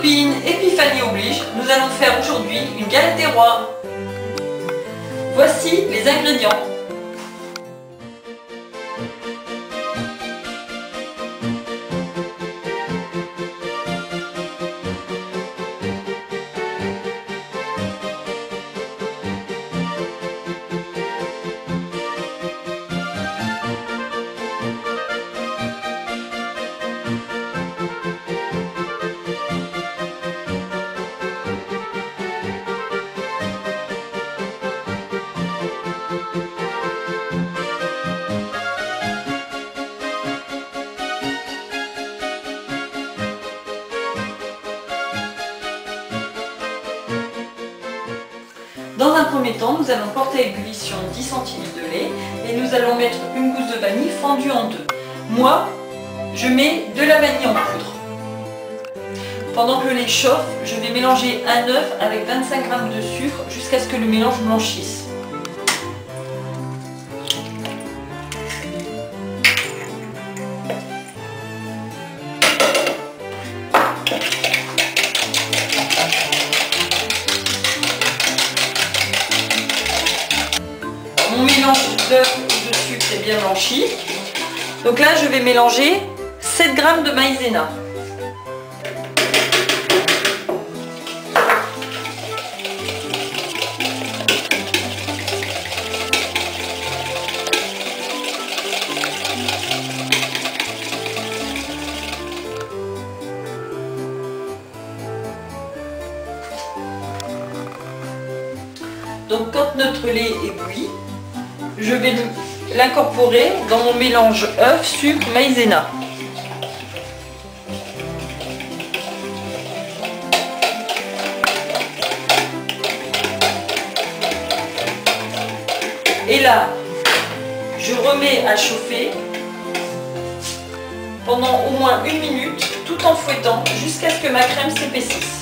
copines, Épiphanie oblige, nous allons faire aujourd'hui une galette des rois. Voici les ingrédients. Dans un premier temps, nous allons porter à ébullition 10 centilitres de lait et nous allons mettre une gousse de vanille fendue en deux. Moi, je mets de la vanille en poudre. Pendant que le lait chauffe, je vais mélanger un œuf avec 25 g de sucre jusqu'à ce que le mélange blanchisse. Mon mélange d'œuf et de sucre est bien blanchi. Donc là, je vais mélanger 7 g de maïzena. Donc quand notre lait est bouilli, je vais l'incorporer dans mon mélange œuf, sucre, maïzena. Et là, je remets à chauffer pendant au moins 1 minute, tout en fouettant jusqu'à ce que ma crème s'épaississe.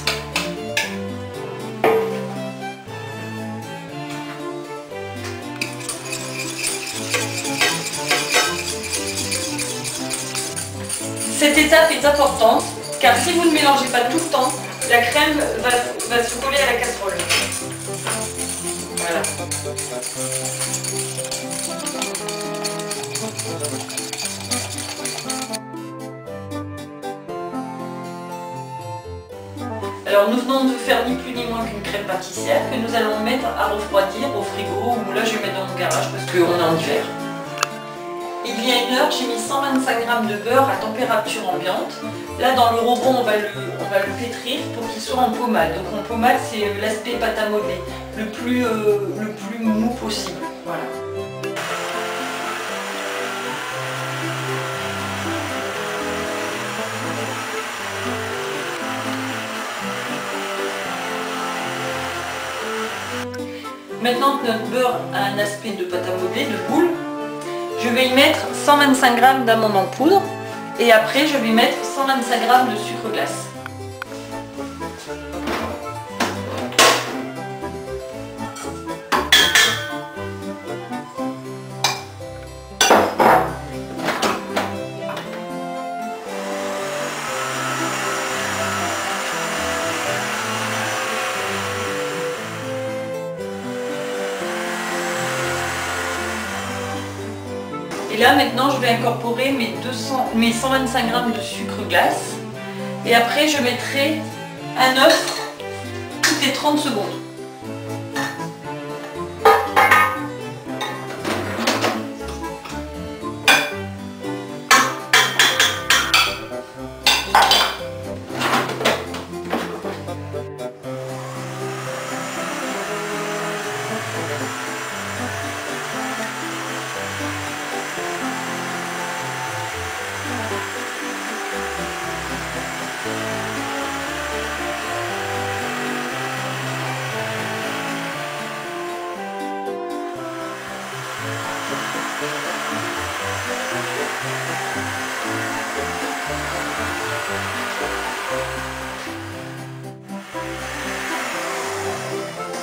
Cette étape est importante car si vous ne mélangez pas tout le temps, la crème va se coller à la casserole. Voilà. Alors nous venons de faire ni plus ni moins qu'une crème pâtissière que nous allons mettre à refroidir au frigo, ou là je vais mettre dans mon garage parce qu'on est en hiver. Il y a 1 heure, j'ai mis 125 g de beurre à température ambiante. Là, dans le rebond, on va le pétrir pour qu'il soit en pommade. Donc en pommade, c'est l'aspect pâte à modeler, le plus mou possible. Voilà. Maintenant que notre beurre a un aspect de pâte à modeler, de boule, je vais y mettre 125 g d'amandes en poudre et après je vais mettre 125 g de sucre glace. Et là maintenant je vais incorporer mes 125 g de sucre glace et après je mettrai un œuf toutes les 30 secondes.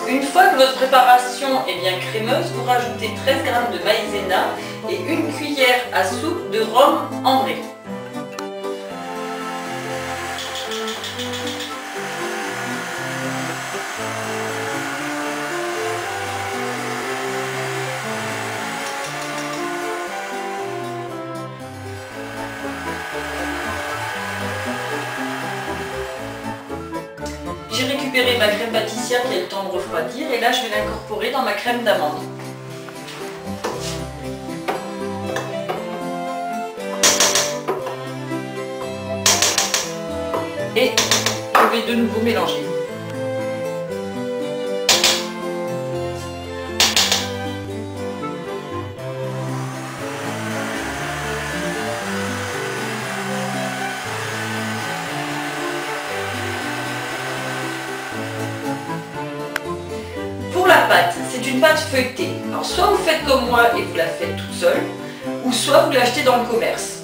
Une fois que votre préparation est bien crémeuse, vous rajoutez 13 g de maïzena et 1 cuillère à soupe de rhum ambré. préparer ma crème pâtissière qui a le temps de refroidir et là je vais l'incorporer dans ma crème d'amande. Et je vais de nouveau mélanger. Pour la pâte, c'est une pâte feuilletée. Alors soit vous faites comme moi et vous la faites toute seule, ou soit vous l'achetez dans le commerce.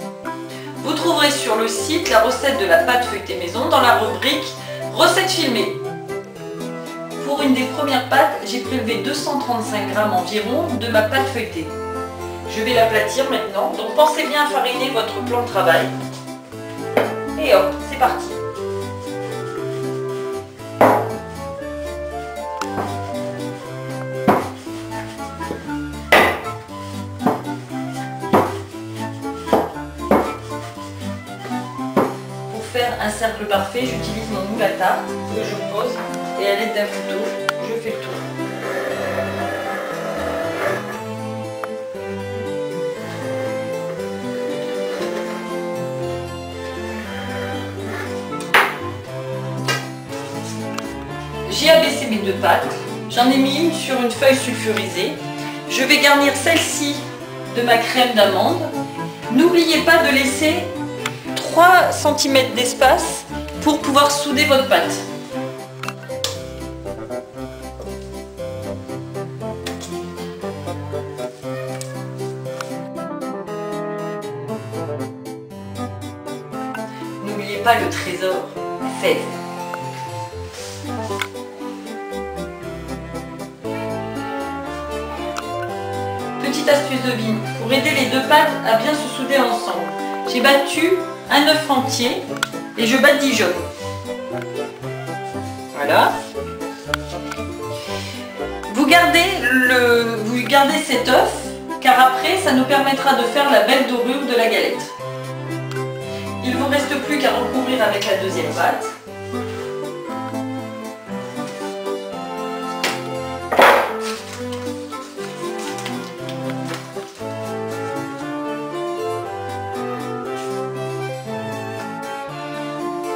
Vous trouverez sur le site la recette de la pâte feuilletée maison dans la rubrique recettes filmées. Pour une des premières pâtes, j'ai prélevé 235 g environ de ma pâte feuilletée. Je vais l'aplatir maintenant, donc pensez bien à fariner votre plan de travail. Et hop, c'est parti. Faire un cercle parfait, j'utilise mon moule à tarte que je pose et à l'aide d'un couteau, je fais le tour. J'ai abaissé mes deux pâtes, j'en ai mis une sur une feuille sulfurisée. Je vais garnir celle-ci de ma crème d'amande. N'oubliez pas de laisser 3 cm d'espace pour pouvoir souder votre pâte. N'oubliez pas le trésor, la fève. Petite astuce de vie, pour aider les deux pâtes à bien se souder ensemble. J'ai battu un œuf entier et je badigeonne. Voilà. Vous gardez cet œuf car après ça nous permettra de faire la belle dorure de la galette. Il ne vous reste plus qu'à recouvrir avec la deuxième pâte.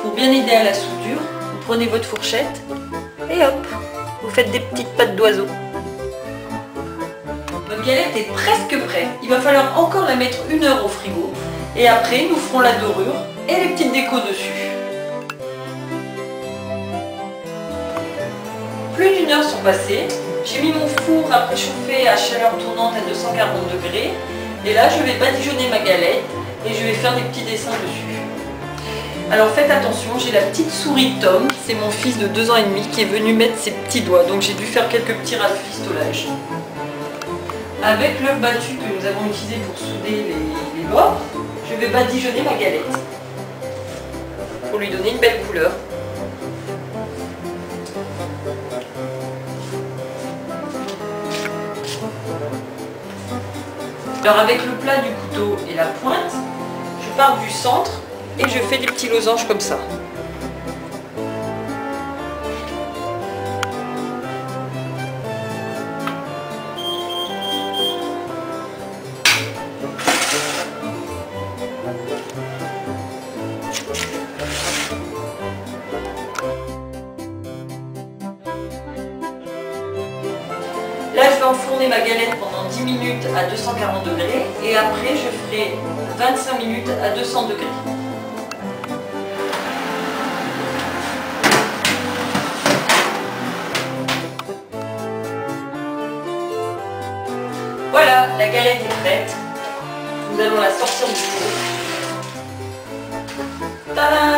Pour bien aider à la soudure, vous prenez votre fourchette et hop, vous faites des petites pattes d'oiseau. Notre galette est presque prête. Il va falloir encore la mettre 1 heure au frigo. Et après, nous ferons la dorure et les petites décos dessus. Plus d'1 heure sont passées. J'ai mis mon four à préchauffer à chaleur tournante à 240 degrés. Et là, je vais badigeonner ma galette et je vais faire des petits dessins dessus. Alors faites attention, j'ai la petite souris Tom, c'est mon fils de 2 ans et demi qui est venu mettre ses petits doigts, donc j'ai dû faire quelques petits rafistolages. Avec l'œuf battu que nous avons utilisé pour souder les bords, je vais badigeonner ma galette pour lui donner une belle couleur. Alors avec le plat du couteau et la pointe, je pars du centre et je fais des petits losanges comme ça. Là, je vais enfourner ma galette pendant 10 minutes à 240 degrés et après, je ferai 25 minutes à 200 degrés. Voilà, la galette est prête. Nous allons la sortir du four. Tadam!